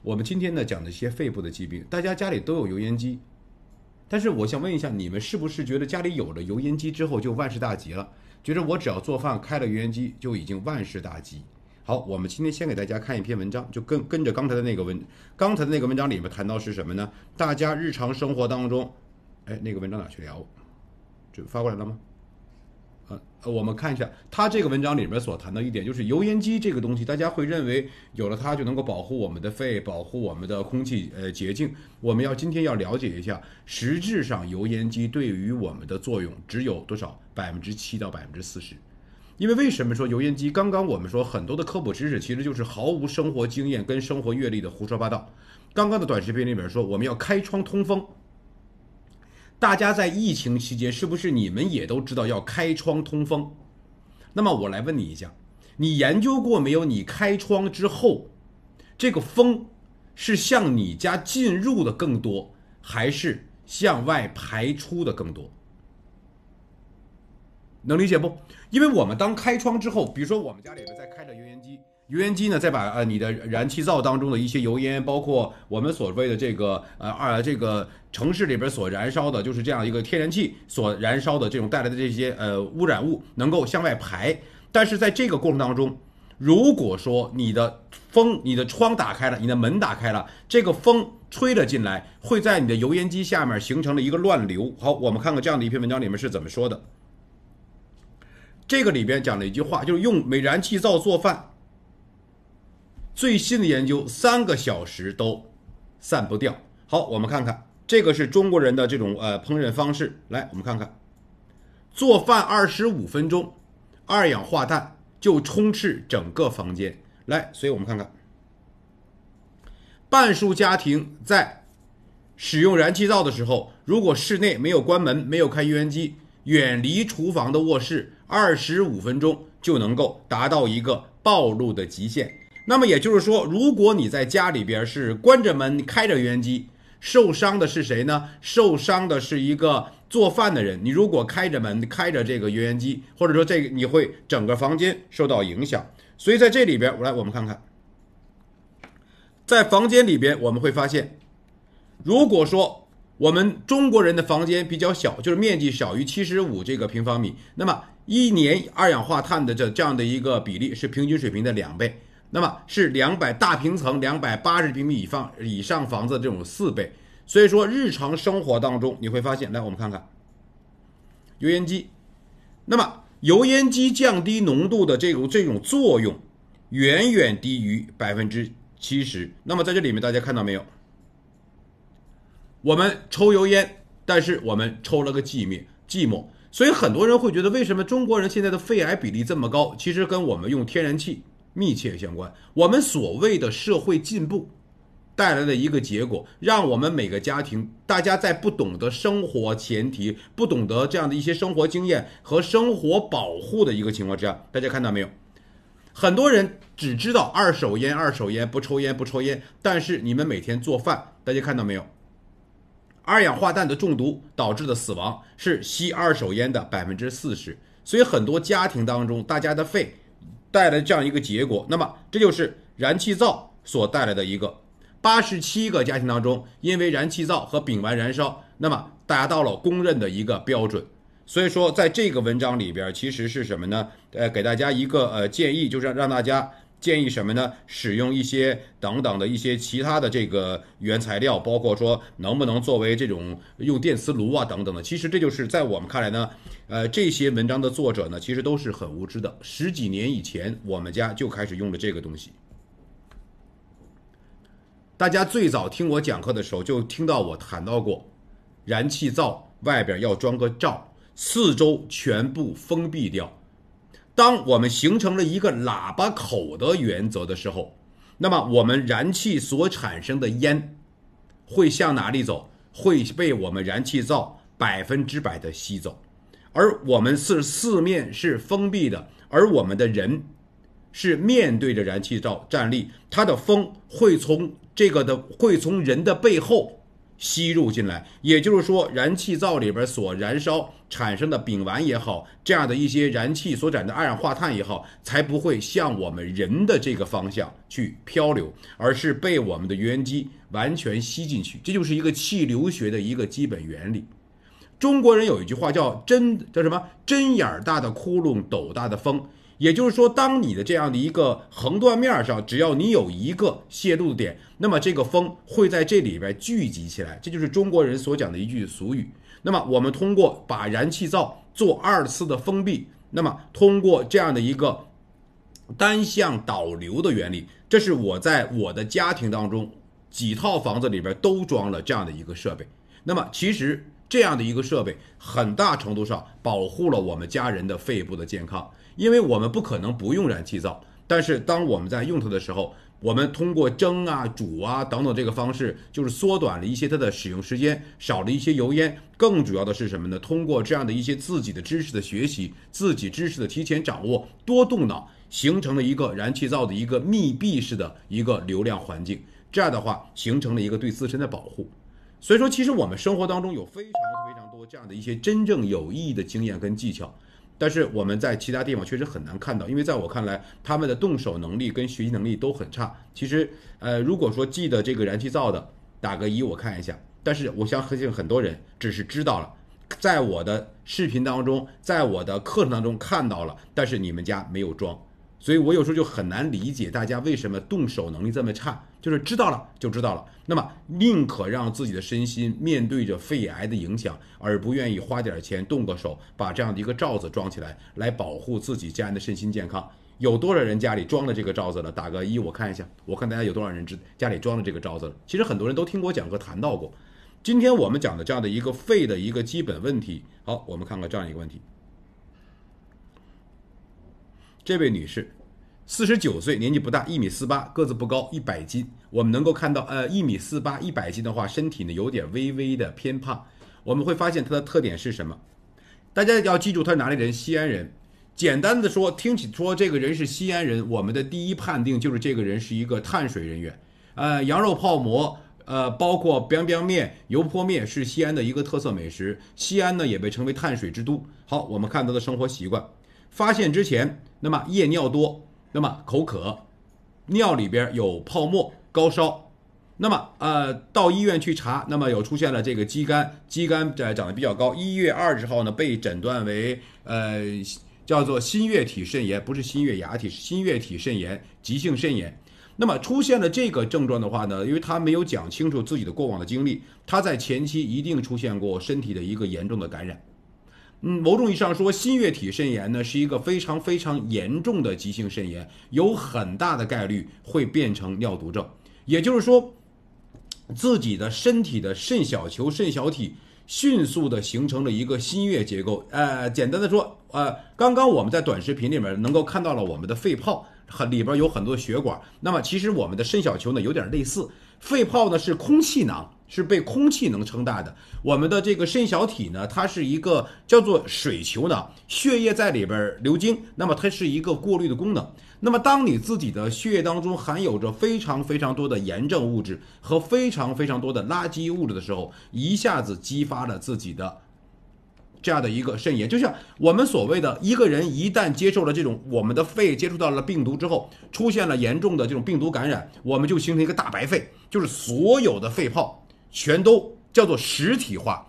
我们今天呢讲的一些肺部的疾病，大家家里都有油烟机，但是我想问一下，你们是不是觉得家里有了油烟机之后就万事大吉了？觉得我只要做饭开了油烟机就已经万事大吉？好，我们今天先给大家看一篇文章，就跟着刚才的那个文章里面谈到是什么呢？大家日常生活当中，那个文章哪去了？这发过来了吗？我们看一下，他这个文章里面所谈到一点，就是油烟机这个东西，大家会认为有了它就能够保护我们的肺，保护我们的空气洁净。我们今天要了解一下，实质上油烟机对于我们的作用只有多少？7%到40%。因为为什么说油烟机？刚刚我们说很多的科普知识其实就是毫无生活经验跟生活阅历的胡说八道。刚刚的短视频里面说我们要开窗通风，大家在疫情期间是不是你们也都知道要开窗通风？那么我来问你一下，你研究过没有？你开窗之后，这个风是向你家进入的更多，还是向外排出的更多？能理解不？因为我们当开窗之后，比如说我们家里边在开着油烟机，油烟机呢再把你的燃气灶当中的一些油烟，包括我们所谓的这个城市里边所燃烧的，就是这样一个天然气所燃烧的这种带来的这些污染物能够向外排。但是在这个过程当中，如果说你的窗打开了，你的门打开了，这个风吹了进来，会在你的油烟机下面形成了一个乱流。好，我们看看这样的一篇文章里面是怎么说的。这个里边讲了一句话，就是用燃气灶做饭，最新的研究3个小时都散不掉。好，我们看看，这个是中国人的这种烹饪方式。来，我们看看，做饭25分钟，二氧化碳就充斥整个房间。来，所以我们看看，半数家庭在使用燃气灶的时候，如果室内没有关门，没有开油烟机，远离厨房的卧室25分钟就能够达到一个暴露的极限。那么也就是说，如果你在家里边是关着门开着油烟机，受伤的是谁呢？受伤的是一个做饭的人。你如果开着门开着这个油烟机，或者说这个你会整个房间受到影响。所以在这里边，我们看看，在房间里边我们会发现，如果说我们中国人的房间比较小，就是面积小于75这个平方米，那么一年二氧化碳的这样的一个比例是平均水平的2倍，那么是200大平层280平米以上房子的这种4倍。所以说日常生活当中你会发现，来我们看看油烟机，那么油烟机降低浓度的这种作用远远低于70%。那么在这里面大家看到没有？我们抽油烟，但是我们抽了个寂寞。所以很多人会觉得，为什么中国人现在的肺癌比例这么高？其实跟我们用天然气密切相关。我们所谓的社会进步带来的一个结果，让我们每个家庭，大家在不懂得生活前提，不懂得这样的一些生活经验和生活保护的一个情况之下，大家看到没有？很多人只知道二手烟，不抽烟，但是你们每天做饭，大家看到没有？二氧化碳的中毒导致的死亡是吸二手烟的40%，所以很多家庭当中，大家的肺带来这样一个结果。那么这就是燃气灶所带来的一个87个家庭当中，因为燃气灶和丙烷燃烧，那么达到了公认的一个标准。所以说在这个文章里边其实是什么呢？给大家一个建议，就是让大家建议什么呢？使用一些等等的一些其他的这个原材料，包括说能不能作为这种用电磁炉啊等等的。其实这就是在我们看来呢，这些文章的作者呢，其实都是很无知的。10几年以前，我们家就开始用了这个东西。大家最早听我讲课的时候，就听到我谈到过，燃气灶外边要装个罩，4周全部封闭掉。当我们形成了一个喇叭口的原则的时候，那么我们燃气所产生的烟会向哪里走？会被我们燃气灶100%的吸走。而我们是四面是封闭的，而我们的人是面对着燃气灶站立，它的风会从人的背后吸入进来，也就是说，燃气灶里边所燃烧产生的丙烷也好，这样的一些燃气所产生的二氧化碳也好，才不会向我们人的这个方向去漂流，而是被我们的油烟机完全吸进去。这就是一个气流学的一个基本原理。中国人有一句话叫什么？针眼大的窟窿，斗大的风。也就是说，当你的这样的一个横断面上，只要你有一个泄露的点，那么这个风会在这里边聚集起来，这就是中国人所讲的一句俗语。那么我们通过把燃气灶做2次的封闭，那么通过这样的一个单向导流的原理，这是我在我的家庭当中几套房子里边都装了这样的一个设备。那么其实这样的一个设备很大程度上保护了我们家人的肺部的健康，因为我们不可能不用燃气灶，但是当我们在用它的时候，我们通过蒸啊、煮啊等等这个方式，就是缩短了一些它的使用时间，少了一些油烟。更主要的是什么呢？通过这样的一些自己的知识的学习，自己知识的提前掌握，多动脑，形成了一个燃气灶的一个密闭式的一个流量环境。这样的话，形成了一个对自身的保护。所以说，其实我们生活当中有非常多这样的一些真正有意义的经验跟技巧。但是我们在其他地方确实很难看到，因为在我看来，他们的动手能力跟学习能力都很差。其实，如果说记得这个燃气灶的，打个1，我看一下。但是我相信很多人只是知道了，在我的视频当中，在我的课程当中看到了，但是你们家没有装。所以我有时候就很难理解大家为什么动手能力这么差，就是知道了就知道了，那么宁可让自己的身心面对着肺癌的影响，而不愿意花点钱动个手把这样的一个罩子装起来，来保护自己家人的身心健康。有多少人家里装了这个罩子了？打个1，我看一下，我看大家有多少人家里装了这个罩子了。其实很多人都听我讲课谈到过。今天我们讲的这样的一个肺的一个基本问题，好，我们看看这样一个问题。这位女士，49岁，年纪不大，1.48米，个子不高，100斤。我们能够看到，1.48米，100斤的话，身体呢有点微微的偏胖。我们会发现她的特点是什么？大家要记住，她是哪里人？西安人。简单的说，听起说这个人是西安人，我们的第一判定就是这个人是一个碳水人员。羊肉泡馍，包括 biang 面、油泼面是西安的一个特色美食。西安呢也被称为碳水之都。好，我们看她的生活习惯。发现之前，那么夜尿多，那么口渴，尿里边有泡沫，高烧，那么到医院去查，那么有出现了这个肌酐长得比较高。1月20号呢被诊断为叫做新月体肾炎，不是新月牙体，是新月体肾炎，急性肾炎。那么出现了这个症状的话呢，因为他没有讲清楚自己的过往的经历，他在前期一定出现过身体的一个严重的感染。某种意义上说，新月体肾炎呢是一个非常严重的急性肾炎，有很大的概率会变成尿毒症。也就是说，自己的身体的肾小球、肾小体迅速的形成了一个新月结构。简单的说，刚刚我们在短视频里面能够看到了我们的肺泡里边有很多血管，那么其实我们的肾小球呢有点类似，肺泡呢是空气囊，是被空气能撑大的。我们的这个肾小体呢，它是一个叫做水球囊，血液在里边流经，那么它是一个过滤的功能。那么当你自己的血液当中含有着非常多的炎症物质和非常多的垃圾物质的时候，一下子激发了自己的这样的一个肾炎。就像我们所谓的一个人一旦接受了这种，我们的肺接触到了病毒之后，出现了严重的这种病毒感染，我们就形成一个大白肺，就是所有的肺泡全都叫做实体化。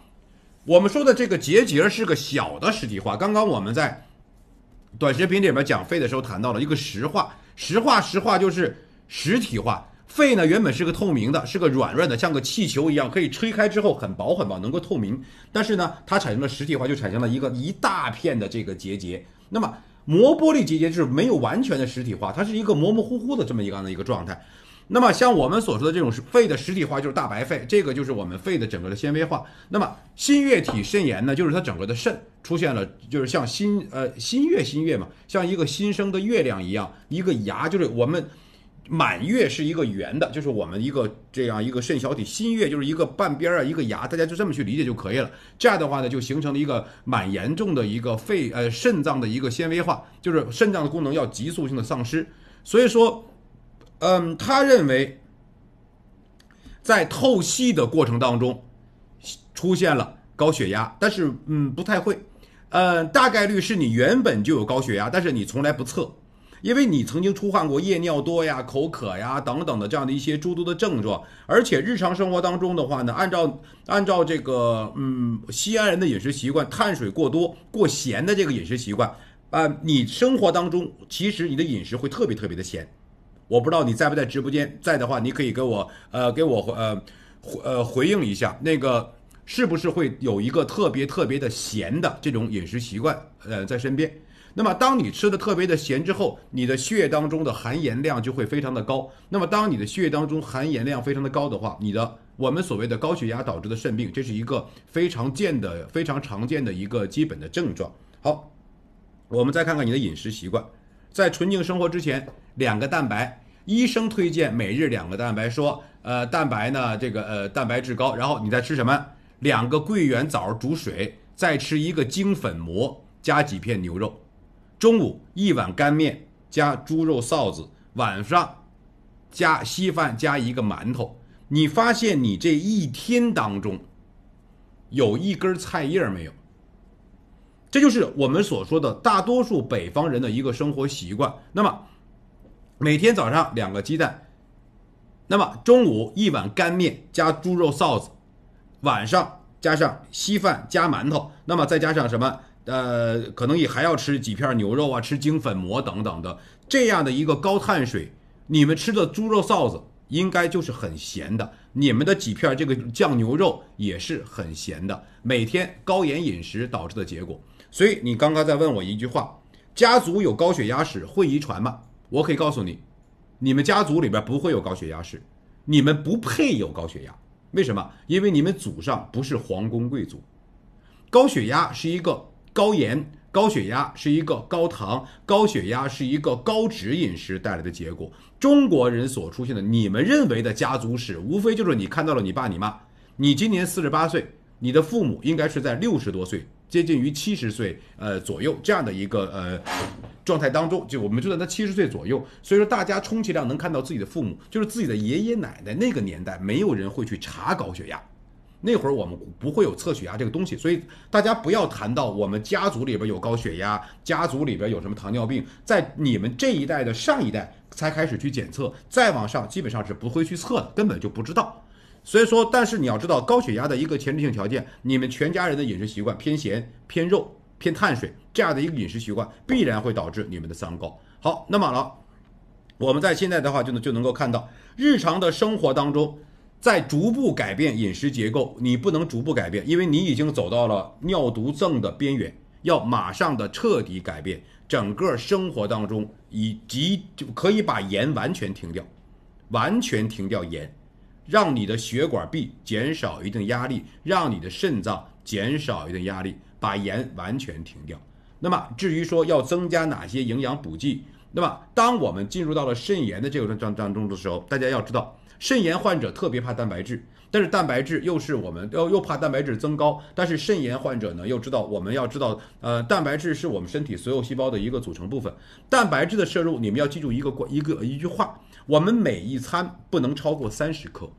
我们说的这个结节是个小的实体化。刚刚我们在短视频里面讲肺的时候谈到了一个实化，实化就是实体化。肺呢原本是个透明的，是个软的，像个气球一样，可以吹开之后很薄能够透明。但是呢，它产生了实体化，就产生了一大片的这个结节。那么膜玻璃结节就是没有完全的实体化，它是一个模模糊糊的这么一个状态。那么像我们所说的这种肺的实体化就是大白肺，这个就是我们肺的整个的纤维化。那么新月体肾炎呢，就是它整个的肾出现了，就是像新月嘛，像一个新生的月亮一样，一个牙，就是我们满月是一个圆的，就是我们这样一个肾小体，新月就是一个半边啊，一个牙，大家就这么去理解就可以了。这样的话呢，就形成了一个蛮严重的一个肾脏的一个纤维化，就是肾脏的功能要急速性的丧失。所以说他认为在透析的过程当中出现了高血压，但是不太会，大概率是你原本就有高血压，但是你从来不测。因为你曾经出现过夜尿多呀、口渴呀等等的这样的一些诸多的症状，而且日常生活当中的话呢，按照这个西安人的饮食习惯，碳水过多、过咸的这个饮食习惯你生活当中其实你的饮食会特别特别的咸。我不知道你在不在直播间，在的话你可以给我回应一下，那个是不是会有一个特别特别的咸的这种饮食习惯在身边？那么当你吃的特别的咸之后，你的血液当中的含盐量就会非常的高。那么当你的血液当中含盐量非常的高的话，我们所谓的高血压导致的肾病，这是一个非常常见的一个基本的症状。好，我们再看看你的饮食习惯。在纯净生活之前，2个蛋白，医生推荐每日2个蛋白，说蛋白呢蛋白质高，然后你再吃什么？2个桂圆枣煮水，再吃1个精粉馍加几片牛肉。中午1碗干面加猪肉臊子，晚上加稀饭加1个馒头。你发现你这一天当中有1根菜叶没有？这就是我们所说的大多数北方人的一个生活习惯。那么每天早上2个鸡蛋，那么中午1碗干面加猪肉臊子，晚上加上稀饭加馒头，那么再加上什么？可能也还要吃几片牛肉啊，吃精粉馍等等的，这样的一个高碳水，你们吃的猪肉臊子应该就是很咸的，你们的几片这个酱牛肉也是很咸的，每天高盐饮食导致的结果。所以你刚刚在问我一句话，家族有高血压史会遗传吗？我可以告诉你，你们家族里边不会有高血压史，你们不配有高血压。为什么？因为你们祖上不是皇宫贵族。高血压是一个高盐，高血压是一个高糖，高血压是一个高脂饮食带来的结果。中国人所出现的你们认为的家族史，无非就是你看到了你爸你妈，你今年48岁，你的父母应该是在60多岁，接近于70岁左右这样的一个状态当中，就我们就在那70岁左右。所以说大家充其量能看到自己的父母，就是自己的爷爷奶奶。那个年代没有人会去查高血压，那会儿我们不会有测血压这个东西，所以大家不要谈到我们家族里边有高血压，家族里边有什么糖尿病，在你们这一代的上一代才开始去检测，再往上基本上是不会去测的，根本就不知道。所以说，但是你要知道高血压的一个前置性条件，你们全家人的饮食习惯偏咸、偏肉、偏碳水这样的一个饮食习惯，必然会导致你们的三高。好，那么了，我们在现在的话就能够看到，日常的生活当中，在逐步改变饮食结构，你不能逐步改变，因为你已经走到了尿毒症的边缘，要马上的彻底改变整个生活当中，以及就可以把盐完全停掉，完全停掉盐，让你的血管壁减少一定压力，让你的肾脏减少一定压力，把盐完全停掉。那么至于说要增加哪些营养补剂，那么当我们进入到了肾炎的这个当中的时候，大家要知道，肾炎患者特别怕蛋白质，但是蛋白质又是我们又怕蛋白质增高，但是肾炎患者呢又知道，我们要知道蛋白质是我们身体所有细胞的一个组成部分。蛋白质的摄入，你们要记住一句话，我们每一餐不能超过30克。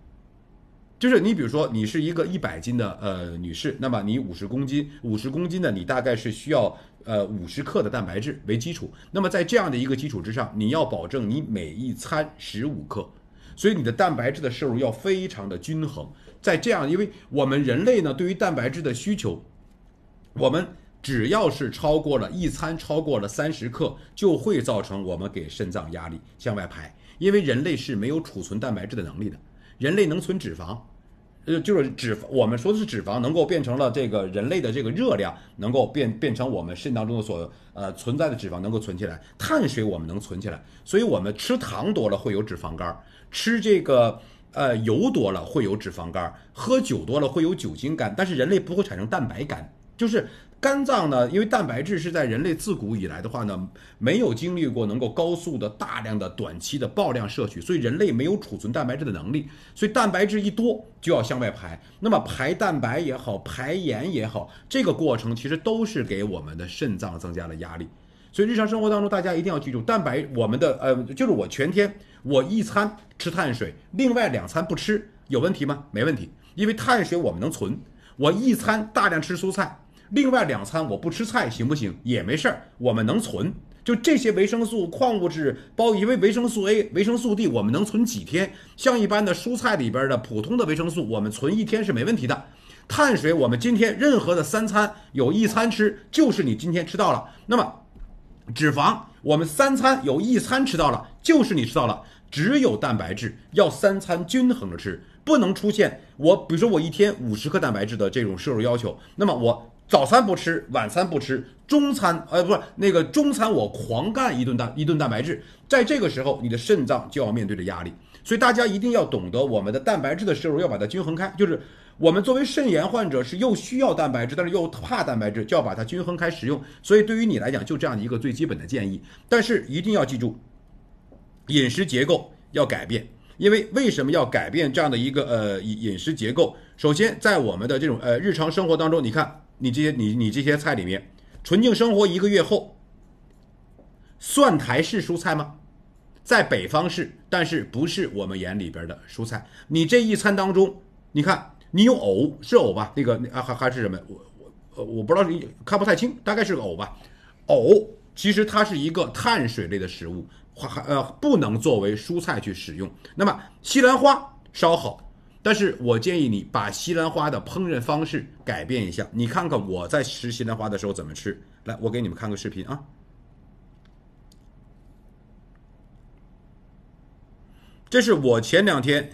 就是你比如说你是一个100斤的女士，那么你50公斤呢，你大概是需要50克的蛋白质为基础。那么在这样的一个基础之上，你要保证你每一餐15克，所以你的蛋白质的摄入要非常的均衡。在这样，因为我们人类呢对于蛋白质的需求，我们只要是一餐超过了30克，就会造成我们给肾脏压力向外排，因为人类是没有储存蛋白质的能力的。人类能存脂肪，就是我们说的是脂肪能够变成了这个人类的这个热量，能够变成我们肾当中的所存在的脂肪能够存起来，碳水我们能存起来，所以我们吃糖多了会有脂肪肝，吃这个油多了会有脂肪肝，喝酒多了会有酒精肝，但是人类不会产生蛋白肝，就是肝脏呢，因为蛋白质是在人类自古以来的话呢，没有经历过能够高速的大量的短期的爆量摄取，所以人类没有储存蛋白质的能力，所以蛋白质一多就要向外排。那么排蛋白也好，排盐也好，这个过程其实都是给我们的肾脏增加了压力。所以日常生活当中，大家一定要记住，蛋白我们的就是我全天我一餐吃碳水，另外2餐不吃，有问题吗？没问题，因为碳水我们能存，我一餐大量吃蔬菜，另外2餐我不吃菜行不行？也没事儿，我们能存。就这些维生素、矿物质，因为维生素 A、维生素 D， 我们能存几天？像一般的蔬菜里边的普通的维生素，我们存1天是没问题的。碳水我们今天任何的3餐有1餐吃，就是你今天吃到了。那么脂肪我们3餐有1餐吃到了，就是你吃到了。只有蛋白质要3餐均衡着吃，不能出现比如说我1天50克蛋白质的这种摄入要求，那么我早餐不吃，晚餐不吃，中餐中餐我狂干一顿蛋白质，在这个时候你的肾脏就要面对着压力。所以大家一定要懂得我们的蛋白质的摄入要把它均衡开，就是我们作为肾炎患者是又需要蛋白质，但是又怕蛋白质，就要把它均衡开使用。所以对于你来讲就这样的一个最基本的建议，但是一定要记住饮食结构要改变。因为什么要改变这样的一个饮食结构？首先在我们的这种日常生活当中，你看你这些菜里面，纯净生活1个月后，蒜苔是蔬菜吗？在北方是，但是不是我们眼里边的蔬菜。你这一餐当中，你看你有藕，是藕吧？那个还是什么？我不知道，看不太清，大概是个藕吧。藕其实它是一个碳水类的食物，不能作为蔬菜去使用。那么西兰花稍好，但是我建议你把西兰花的烹饪方式改变一下。你看看我在吃西兰花的时候怎么吃。来，我给你们看个视频啊。这是我前2天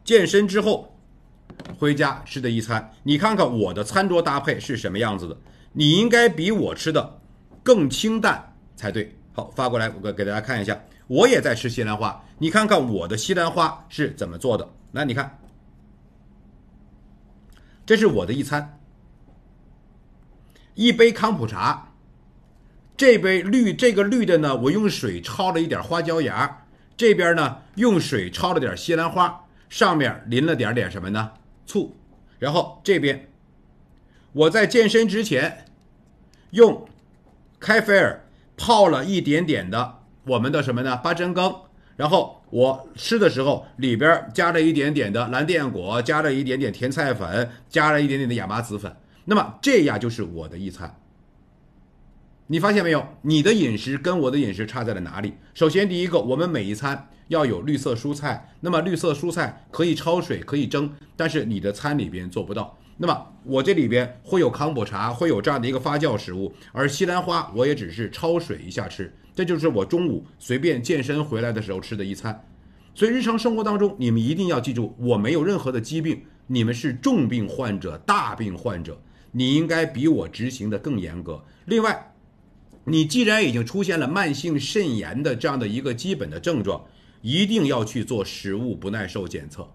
健身之后回家吃的一餐，你看看我的餐桌搭配是什么样子的，你应该比我吃的更清淡才对。好，发过来我给大家看一下，我也在吃西兰花，你看看我的西兰花是怎么做的。来，你看，这是我的一餐，一杯康普茶，这个绿的呢，我用水焯了一点花椒芽，这边呢用水焯了点西兰花，上面淋了点什么呢？醋。然后这边我在健身之前用开菲尔泡了一点点的我们的什么呢？八珍羹。然后我吃的时候里边加了一点点的蓝靛果，加了一点点甜菜粉，加了一点点的亚麻籽粉。那么这样就是我的一餐。你发现没有？你的饮食跟我的饮食差在了哪里？首先第一个，我们每一餐要有绿色蔬菜，那么绿色蔬菜可以焯水可以蒸，但是你的餐里边做不到。那么我这里边会有康普茶，会有这样的一个发酵食物，而西兰花我也只是焯水一下吃，这就是我中午随便健身回来的时候吃的一餐。所以日常生活当中你们一定要记住，我没有任何的疾病，你们是重病患者、大病患者，你应该比我执行的更严格。另外，你既然已经出现了慢性肾炎的这样的一个基本的症状，一定要去做食物不耐受检测，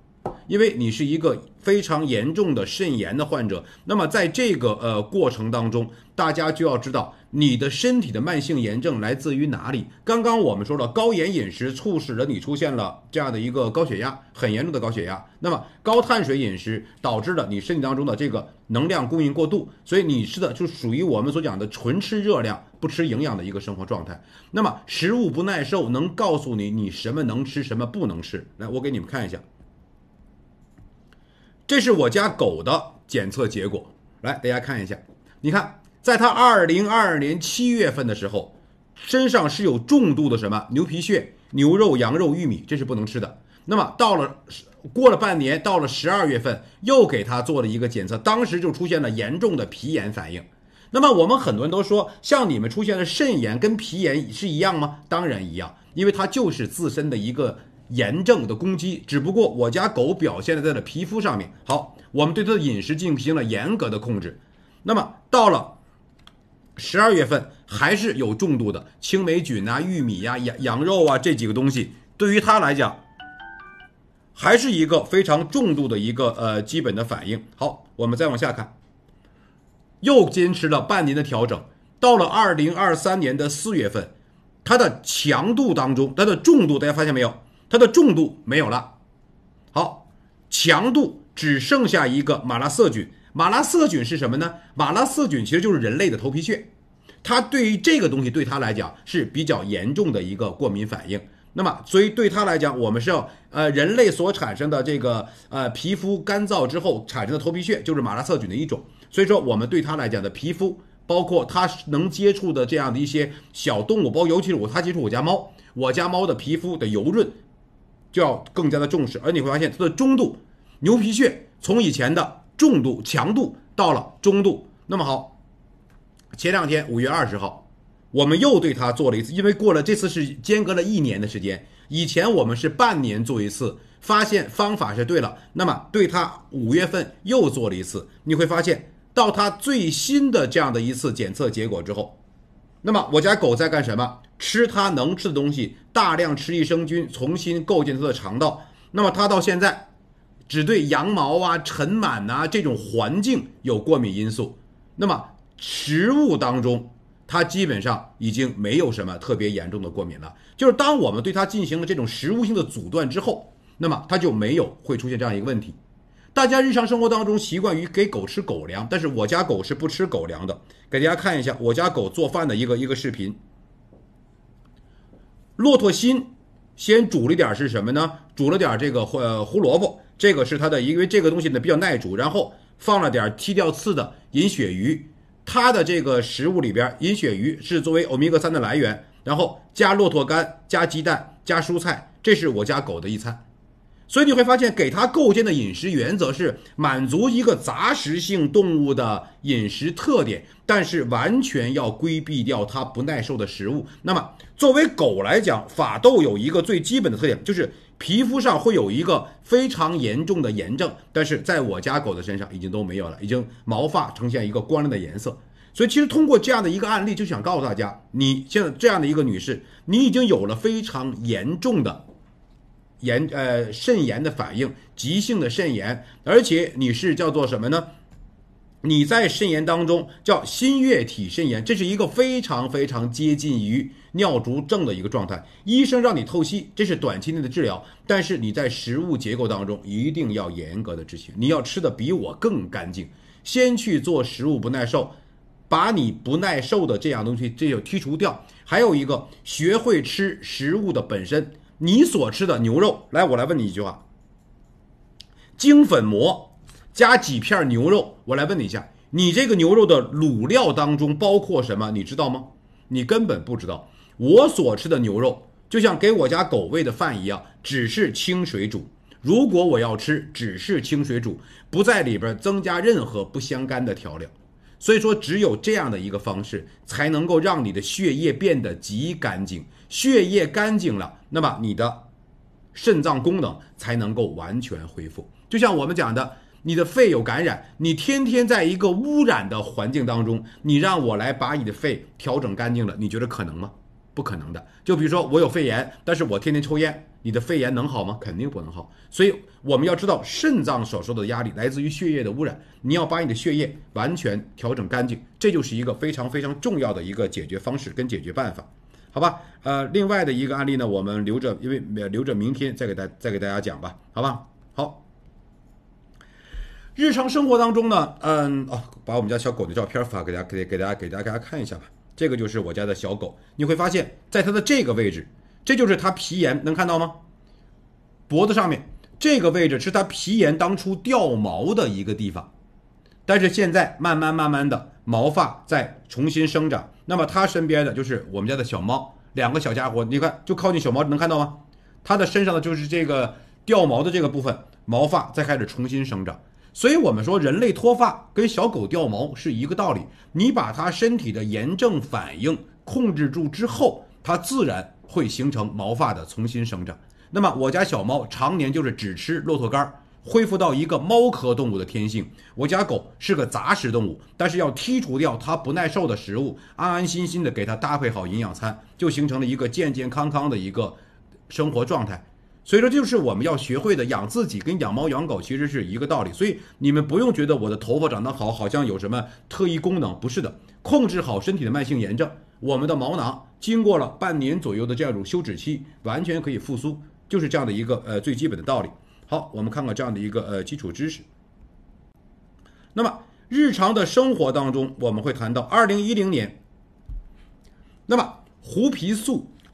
因为你是一个非常严重的肾炎的患者。那么在这个过程当中，大家就要知道你的身体的慢性炎症来自于哪里。刚刚我们说了，高盐饮食促使了你出现了这样的一个高血压，很严重的高血压。那么高碳水饮食导致了你身体当中的这个能量供应过度，所以你吃的就属于我们所讲的纯吃热量不吃营养的一个生活状态。那么食物不耐受能告诉你什么能吃什么不能吃。来，我给你们看一下，这是我家狗的检测结果。来，大家看一下，你看在它2022年7月份的时候，身上是有重度的什么牛皮屑、牛肉、羊肉、玉米，这是不能吃的。那么过了半年，到了12月份又给它做了一个检测，当时就出现了严重的皮炎反应。那么我们很多人都说，像你们出现的肾炎跟皮炎是一样吗？当然一样，因为它就是自身的一个炎症的攻击，只不过我家狗表现在了皮肤上面。好，我们对它的饮食进行了严格的控制。那么到了12月份还是有重度的青霉菌啊、玉米啊、羊肉啊这几个东西，对于它来讲还是一个非常重度的一个基本的反应。好，我们再往下看，又坚持了半年的调整，到了2023年的4月份，它的强度当中，它的重度大家发现没有？它的重度没有了。好，强度只剩下一个马拉色菌。马拉色菌是什么呢？马拉色菌其实就是人类的头皮屑，它对于这个东西对它来讲是比较严重的一个过敏反应。那么所以对他来讲，我们是要人类所产生的这个皮肤干燥之后产生的头皮屑，就是马拉色菌的一种。所以说我们对他来讲的皮肤，包括他能接触的这样的一些小动物，包括尤其是他接触我家猫，我家猫的皮肤的油润就要更加的重视。而你会发现它的中度牛皮屑从以前的重度强度到了中度。那么好，前2天5月20号我们又对它做了一次，因为过了这次是间隔了1年的时间，以前我们是半年做一次，发现方法是对了，那么对它5月份又做了一次。你会发现到它最新的这样的一次检测结果之后，那么我家狗在干什么？吃它能吃的东西，大量吃益生菌，重新构建它的肠道。那么它到现在只对羊毛啊、尘螨啊这种环境有过敏因素，那么食物当中它基本上已经没有什么特别严重的过敏了。就是当我们对它进行了这种食物性的阻断之后，那么它就没有会出现这样一个问题。大家日常生活当中习惯于给狗吃狗粮，但是我家狗是不吃狗粮的。给大家看一下我家狗做饭的一个视频。骆驼心先煮了点是什么呢？煮了点这个胡萝卜，这个是它的，因为这个东西呢比较耐煮，然后放了点剔掉刺的银鳕鱼。它的这个食物里边，银鳕鱼是作为欧米伽3的来源，然后加骆驼肝、加鸡蛋、加蔬菜，这是我家狗的一餐。所以你会发现，给它构建的饮食原则是满足一个杂食性动物的饮食特点，但是完全要规避掉它不耐受的食物。那么作为狗来讲，法斗有一个最基本的特点，就是皮肤上会有一个非常严重的炎症，但是在我家狗的身上已经都没有了，已经毛发呈现一个光亮的颜色。所以其实通过这样的一个案例，就想告诉大家，你现在这样的一个女士，你已经有了非常严重的肾炎的反应，急性的肾炎，而且你是叫做什么呢？你在肾炎当中叫新月体肾炎，这是一个非常非常接近于尿毒症的一个状态。医生让你透析，这是短期内的治疗，但是你在食物结构当中一定要严格的执行，你要吃的比我更干净，先去做食物不耐受，把你不耐受的这样东西这就剔除掉。还有一个，学会吃食物的本身。你所吃的牛肉，来，我来问你一句话：精粉膜加几片牛肉，我来问你一下，你这个牛肉的卤料当中包括什么？你知道吗？你根本不知道。我所吃的牛肉就像给我家狗喂的饭一样，只是清水煮。如果我要吃，只是清水煮，不在里边增加任何不相干的调料。所以说，只有这样的一个方式，才能够让你的血液变得极干净。血液干净了，那么你的肾脏功能才能够完全恢复。就像我们讲的，你的肺有感染，你天天在一个污染的环境当中，你让我来把你的肺调整干净了，你觉得可能吗？不可能的。就比如说我有肺炎，但是我天天抽烟，你的肺炎能好吗？肯定不能好。所以我们要知道，肾脏所受的压力来自于血液的污染，你要把你的血液完全调整干净，这就是一个非常非常重要的一个解决方式跟解决办法。好吧，另外的一个案例呢，我们留着，因为留着明天再给大家讲吧，好吧？好，日常生活当中呢，把我们家小狗的照片发给大家看一下吧。这个就是我家的小狗，你会发现在它的这个位置，这就是它皮炎，能看到吗？脖子上面这个位置是它皮炎当初掉毛的一个地方，但是现在慢慢的毛发在重新生长。那么它身边的就是我们家的小猫，两个小家伙，你看就靠近小猫能看到吗？它的身上的就是这个掉毛的这个部分，毛发在开始重新生长。所以我们说人类脱发跟小狗掉毛是一个道理，你把它身体的炎症反应控制住之后，它自然会形成毛发的重新生长。那么我家小猫常年就是只吃骆驼干，恢复到一个猫科动物的天性。我家狗是个杂食动物，但是要剔除掉它不耐受的食物，安安心心的给它搭配好营养餐，就形成了一个健健康康的一个生活状态。所以说，就是我们要学会的，养自己跟养猫养狗其实是一个道理。所以你们不用觉得我的头发长得好，好像有什么特异功能，不是的。控制好身体的慢性炎症，我们的毛囊经过了半年左右的这样一种休止期，完全可以复苏，就是这样的一个最基本的道理。好，我们看看这样的一个基础知识。那么日常的生活当中，我们会谈到2010年，那么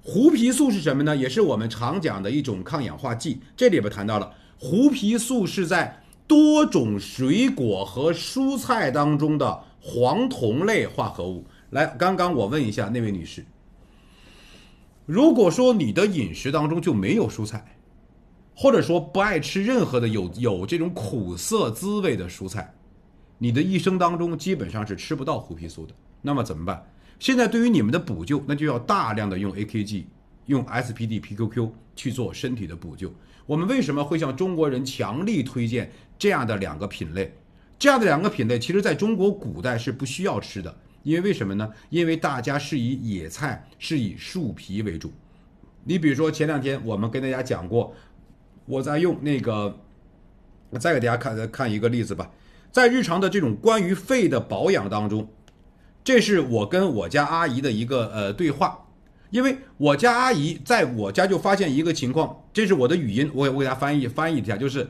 胡皮素是什么呢？也是我们常讲的一种抗氧化剂。这里边谈到了胡皮素是在多种水果和蔬菜当中的黄酮类化合物。来，刚刚我问一下那位女士，如果说你的饮食当中就没有蔬菜，或者说不爱吃任何的有这种苦涩滋味的蔬菜，你的一生当中基本上是吃不到胡皮素的。那么怎么办？现在对于你们的补救，那就要大量的用 AKG、用 SPD、PQQ 去做身体的补救。我们为什么会向中国人强力推荐这样的两个品类？这样的两个品类，其实在中国古代是不需要吃的，因为什么呢？因为大家是以野菜、是以树皮为主。你比如说前两天我们跟大家讲过，我在用那个，再给大家看一个例子吧，在日常的这种关于肺的保养当中。这是我跟我家阿姨的一个对话，因为我家阿姨在我家就发现一个情况，这是我的语音，我给大家翻译一下，就是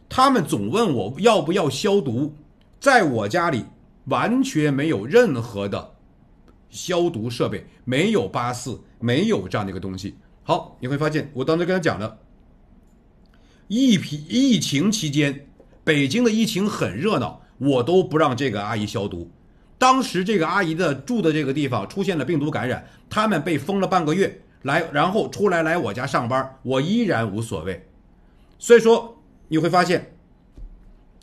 他们总问我要不要消毒，在我家里完全没有任何的消毒设备，没有84，没有这样的一个东西。好，你会发现我当时跟他讲了，疫情期间，北京的疫情很热闹，我都不让这个阿姨消毒。当时这个阿姨的住的这个地方出现了病毒感染，他们被封了半个月，然后出来我家上班，我依然无所谓。所以说你会发现，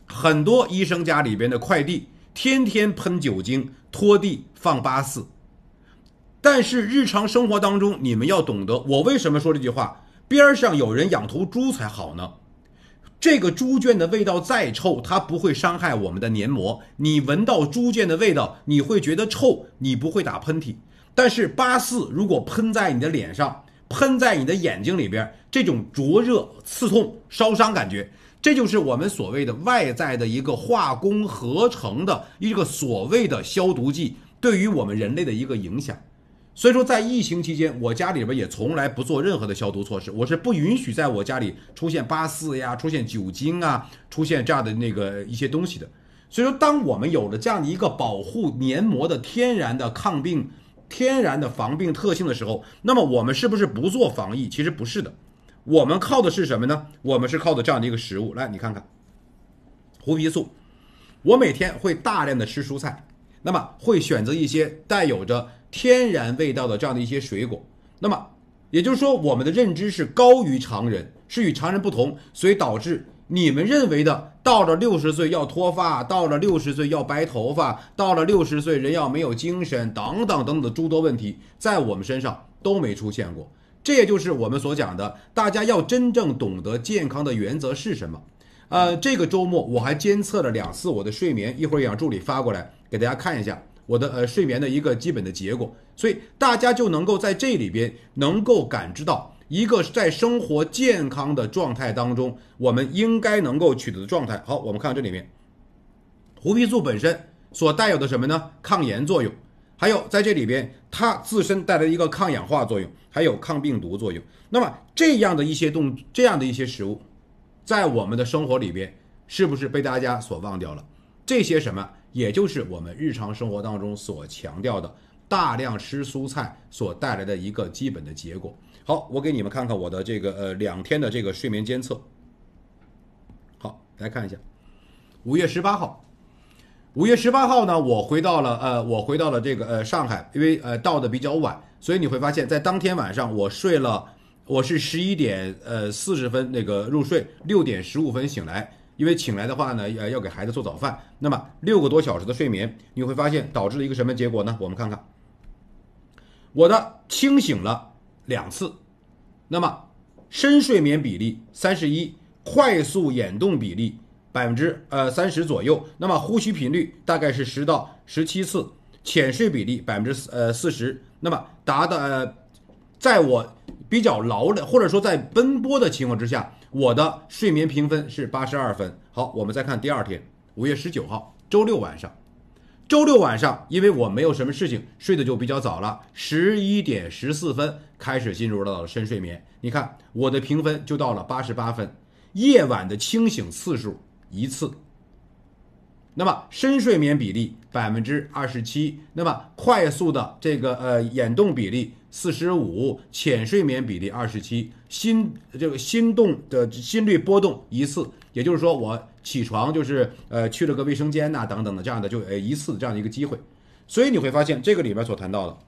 很多医生家里边的快递天天喷酒精、拖地、放84，但是日常生活当中你们要懂得，我为什么说这句话？边上有人养头猪才好呢。这个猪圈的味道再臭，它不会伤害我们的黏膜。你闻到猪圈的味道，你会觉得臭，你不会打喷嚏。但是84如果喷在你的脸上，喷在你的眼睛里边，这种灼热、刺痛、烧伤感觉，这就是我们所谓的外在的一个化工合成的一个所谓的消毒剂对于我们人类的一个影响。所以说在疫情期间，我家里边也从来不做任何的消毒措施，我是不允许在我家里出现84呀、出现酒精啊、出现这样的那个一些东西的。所以说当我们有了这样的一个保护黏膜的天然的抗病、天然的防病特性的时候，那么我们是不是不做防疫？其实不是的，我们靠的是什么呢？我们是靠的这样的一个食物。来，你看看胡皮素，我每天会大量的吃蔬菜，那么会选择一些带有着天然味道的这样的一些水果，那么也就是说我们的认知是高于常人，是与常人不同，所以导致你们认为的到了60岁要脱发，到了60岁要白头发，到了60岁人要没有精神等等等等的诸多问题，在我们身上都没出现过。这也就是我们所讲的，大家要真正懂得健康的原则是什么。这个周末我还监测了2次我的睡眠，一会儿让助理发过来给大家看一下我的睡眠的一个基本的结果，所以大家就能够在这里边能够感知到一个在生活健康的状态当中，我们应该能够取得的状态。好，我们看这里面，胡皮素本身所带有的什么呢？抗炎作用，还有在这里边它自身带来的一个抗氧化作用，还有抗病毒作用。那么这样的一些食物，在我们的生活里边是不是被大家所忘掉了？这些什么？也就是我们日常生活当中所强调的大量吃蔬菜所带来的一个基本的结果。好，我给你们看看我的这个2天的这个睡眠监测。好，来看一下5月18号，5月18号呢，我回到了这个上海，因为到的比较晚，所以你会发现在当天晚上我是11点40分那个入睡，6点15分醒来。因为醒来的话呢，要给孩子做早饭，那么6个多小时的睡眠，你会发现导致了一个什么结果呢？我们看看，我的清醒了2次，那么深睡眠比例31%，快速眼动比例30%左右，那么呼吸频率大概是10到17次，浅睡比例40%，那么在我比较劳累或者说在奔波的情况之下，我的睡眠评分是82分。好，我们再看第2天，5月19号，周六晚上。周六晚上，因为我没有什么事情，睡得就比较早了，11点14分开始进入到了深睡眠。你看，我的评分就到了88分。夜晚的清醒次数1次。那么深睡眠比例27%，那么快速的这个眼动比例45%，浅睡眠比例27%，心动的心率波动一次，也就是说我起床就是去了个卫生间呐、等等的这样的就一次这样的一个机会。所以你会发现这个里面所谈到的，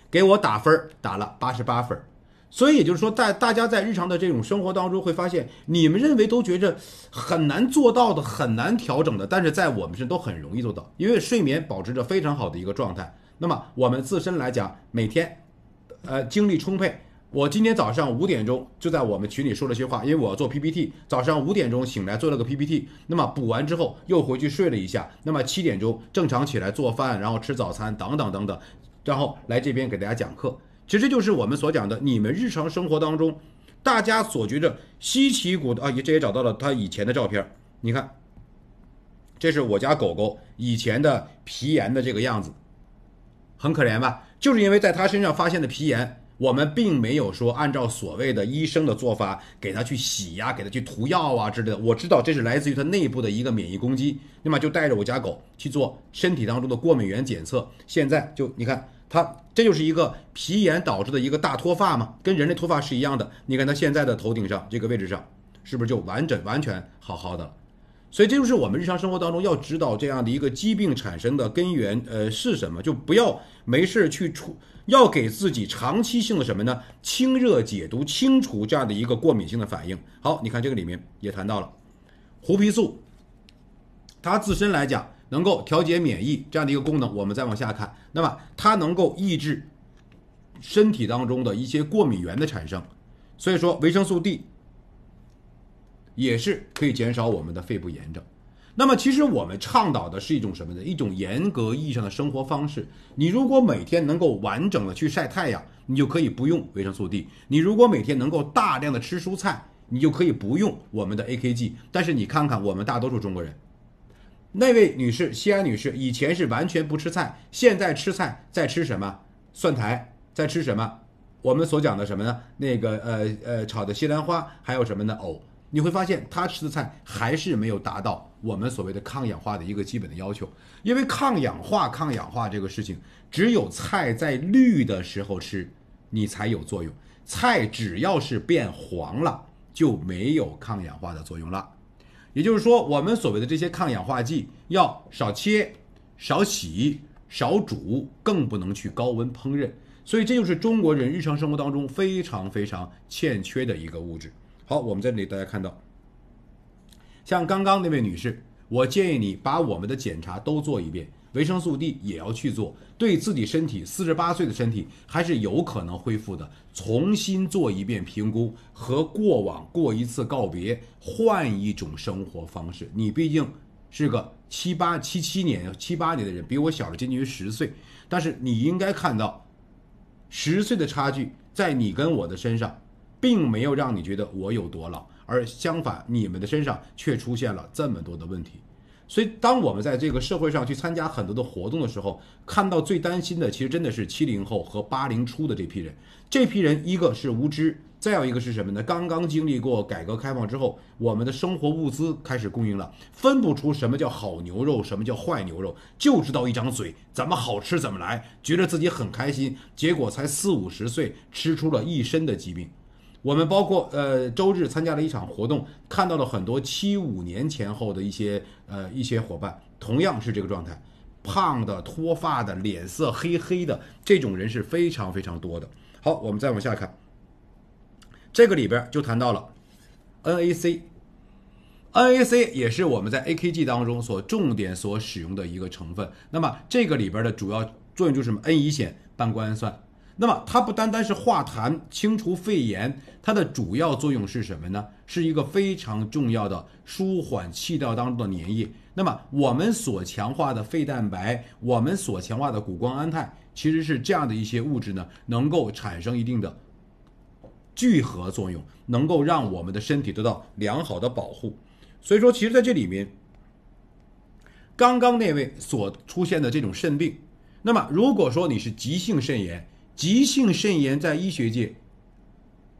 给我打分打了88分。所以也就是说，大家在日常的这种生活当中会发现，你们认为都觉着很难做到的、很难调整的，但是在我们身都很容易做到，因为睡眠保持着非常好的一个状态。那么我们自身来讲，每天精力充沛。我今天早上5点钟就在我们群里说了些话，因为我要做 PPT， 早上5点钟醒来做了个 PPT， 那么补完之后又回去睡了一下，那么7点钟正常起来做饭，然后吃早餐等等等等，然后来这边给大家讲课。其实这就是我们所讲的，你们日常生活当中大家所觉着稀奇古的啊，这也找到了他以前的照片，你看，这是我家狗狗以前的皮炎的这个样子，很可怜吧？就是因为在它身上发现的皮炎，我们并没有说按照所谓的医生的做法给它去洗呀、给它去涂药啊之类的。我知道这是来自于它内部的一个免疫攻击，那么就带着我家狗去做身体当中的过敏原检测。现在就你看它，这就是一个皮炎导致的一个大脱发嘛，跟人类脱发是一样的。你看它现在的头顶上这个位置上，是不是就完全好好的了？所以这就是我们日常生活当中要知道这样的一个疾病产生的根源是什么，就不要没事去要给自己长期性的什么呢？清热解毒、清除这样的一个过敏性的反应。好，你看这个里面也谈到了胡皮素，它自身来讲能够调节免疫这样的一个功能。我们再往下看，那么它能够抑制身体当中的一些过敏源的产生，所以说维生素 D 也是可以减少我们的肺部炎症。那么其实我们倡导的是一种什么呢？一种严格意义上的生活方式。你如果每天能够完整的去晒太阳，你就可以不用维生素 D。你如果每天能够大量的吃蔬菜，你就可以不用我们的 AKG。但是你看看我们大多数中国人，那位女士，西安女士以前是完全不吃菜，现在吃菜在吃什么？蒜苔，在吃什么？我们所讲的什么呢？那个炒的西兰花，还有什么呢？藕。你会发现他吃的菜还是没有达到我们所谓的抗氧化的一个基本的要求。因为抗氧化这个事情，只有菜在绿的时候吃，你才有作用。菜只要是变黄了，就没有抗氧化的作用了。也就是说，我们所谓的这些抗氧化剂要少切、少洗、少煮，更不能去高温烹饪。所以这就是中国人日常生活当中非常欠缺的一个物质。好，我们在这里大家看到，像刚刚那位女士，我建议你把我们的检查都做一遍，维生素 D 也要去做，对自己身体48岁的身体还是有可能恢复的，重新做一遍评估，和过往过一次告别，换一种生活方式。你毕竟是个78年的人，比我小了接近于10岁，但是你应该看到10岁的差距在你跟我的身上并没有让你觉得我有多老，而相反，你们的身上却出现了这么多的问题。所以当我们在这个社会上去参加很多的活动的时候，看到最担心的其实真的是70后和80初的这批人。这批人一个是无知，再有一个是什么呢？刚刚经历过改革开放之后，我们的生活物资开始供应了，分不出什么叫好牛肉，什么叫坏牛肉，就知道一张嘴怎么好吃怎么来，觉得自己很开心，结果才40-50岁吃出了一身的疾病。我们包括周日参加了一场活动，看到了很多75年前后的一些伙伴，同样是这个状态，胖的、脱发的、脸色黑的，这种人是非常多的。好，我们再往下看，这个里边就谈到了 NAC 也是我们在 AKG 当中重点所使用的一个成分。那么这个里边的主要作用就是什么？ N 乙酰半胱氨酸。那么它不单单是化痰、清除肺炎，它的主要作用是什么呢？是一个非常重要的舒缓气道当中的粘液。那么我们所强化的肺蛋白，我们所强化的谷胱氨肽，其实是这样的一些物质呢，能够产生一定的聚合作用，能够让我们的身体得到良好的保护。所以说，其实在这里面，刚刚那位所出现的这种肾病，那么如果说你是急性肾炎，急性肾炎在医学界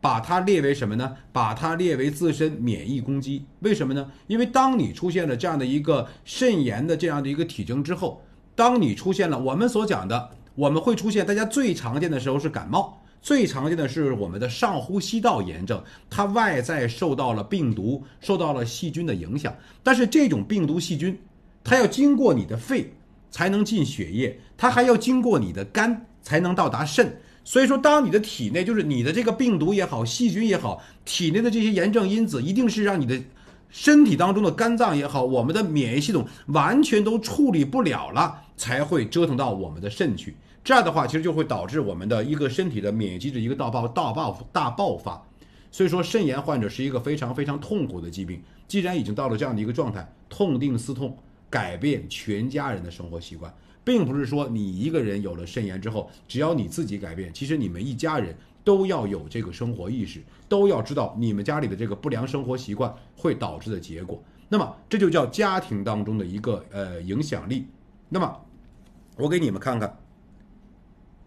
把它列为什么呢？把它列为自身免疫攻击。为什么呢？因为当你出现了这样的一个肾炎的这样的一个体征之后，当你出现了我们所讲的我们会出现大家最常见的时候是感冒，最常见的是我们的上呼吸道炎症，它外在受到了病毒、受到了细菌的影响，但是这种病毒细菌，它要经过你的肺才能进血液，它还要经过你的肝才能到达肾。所以说，当你的体内就是你的这个病毒也好，细菌也好，体内的这些炎症因子，一定是让你的身体当中的肝脏也好，我们的免疫系统完全都处理不了了，才会折腾到我们的肾去。这样的话，其实就会导致我们的一个身体的免疫机制一个大爆发。所以说，肾炎患者是一个非常非常痛苦的疾病。既然已经到了这样的一个状态，痛定思痛，改变全家人的生活习惯。并不是说你一个人有了肾炎之后，只要你自己改变，其实你们一家人都要有这个生活意识，都要知道你们家里的这个不良生活习惯会导致的结果。那么这就叫家庭当中的一个影响力。那么我给你们看看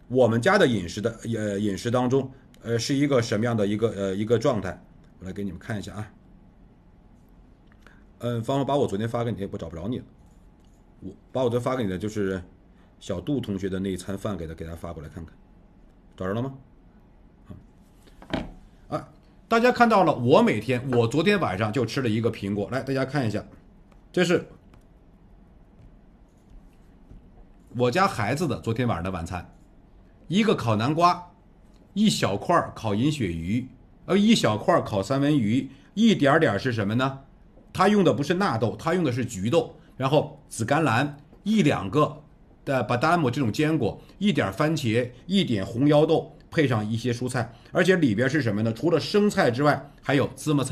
我们家的饮食当中是一个什么样的一个状态。我来给你们看一下啊。芳芳把我昨天发给你，我找不着你了。我把我昨天发给你的就是小杜同学的那一餐饭给他发过来看看，找着了吗？大家看到了，我昨天晚上就吃了一个苹果，来大家看一下，这是我家孩子的昨天晚上的晚餐，一个烤南瓜，一小块烤银鳕鱼，一小块烤三文鱼，一点点是什么呢？他用的不是纳豆，他用的是菊豆，然后紫甘蓝一两个的巴达姆这种坚果，一点番茄，一点红腰豆，配上一些蔬菜，而且里边是什么呢？除了生菜之外，还有芝麻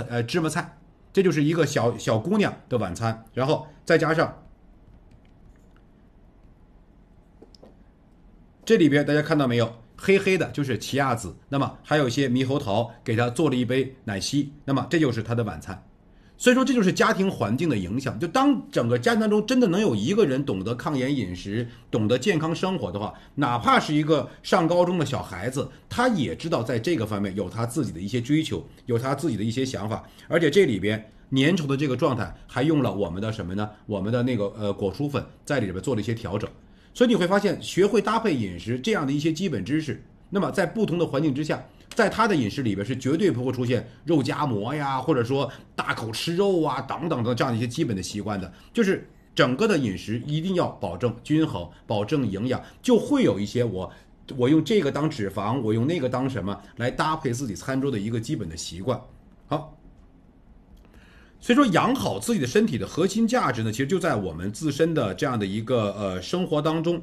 菜，这就是一个小姑娘的晚餐。然后再加上这里边大家看到没有？黑黑的就是奇亚籽，那么还有一些猕猴桃，给他做了一杯奶昔，那么这就是他的晚餐。所以说这就是家庭环境的影响，就当整个家庭当中真的能有一个人懂得抗炎饮食，懂得健康生活的话，哪怕是一个上高中的小孩子，他也知道在这个方面有他自己的一些追求，有他自己的一些想法。而且这里边粘稠的这个状态还用了我们的什么呢？我们的那个果蔬粉在里边做了一些调整。所以你会发现，学会搭配饮食这样的一些基本知识，那么在不同的环境之下，在他的饮食里边是绝对不会出现肉夹馍呀，或者说大口吃肉啊等等的这样一些基本的习惯的。就是整个的饮食一定要保证均衡，保证营养，就会有一些我用这个当脂肪，我用那个当什么来搭配自己餐桌的一个基本的习惯。好。所以说，养好自己的身体的核心价值呢，其实就在我们自身的这样的一个生活当中